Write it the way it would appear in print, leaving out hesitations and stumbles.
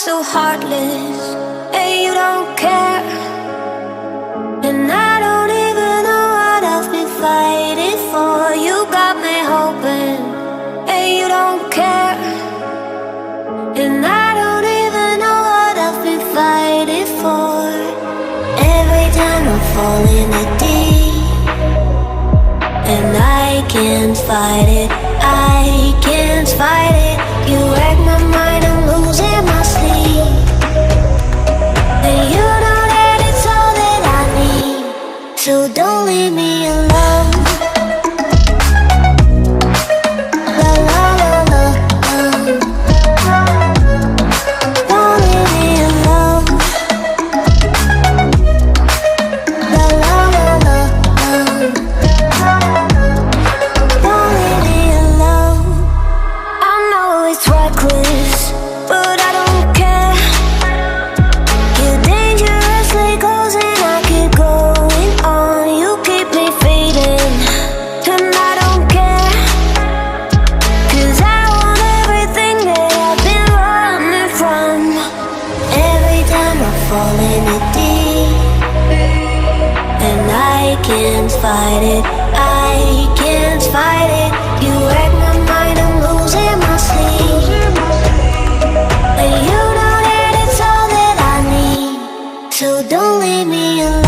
so heartless, and you don't care. And I don't even know what I've been fighting for. You got me hoping, and you don't care. And I don't even know what I've been fighting for. Every time I fall in the deep, and I can't fight it, I can't fight it. You wreck my mind, I'm losing my sleep. And you know that it's all that I need, so don't leave me alone. La la la la, don't leave me alone. La la la la, don't leave me alone. I know it's reckless, but I don't care. You're dangerously close and I keep going on. You keep me fading, and I don't care. 'Cause I want everything that I've been running from. Every time I fall in it deep, and I can't fight it, I can't fight it. You wreck my mind, I'm losing my sleep. And you know that it's all that I need, so don't leave me alone.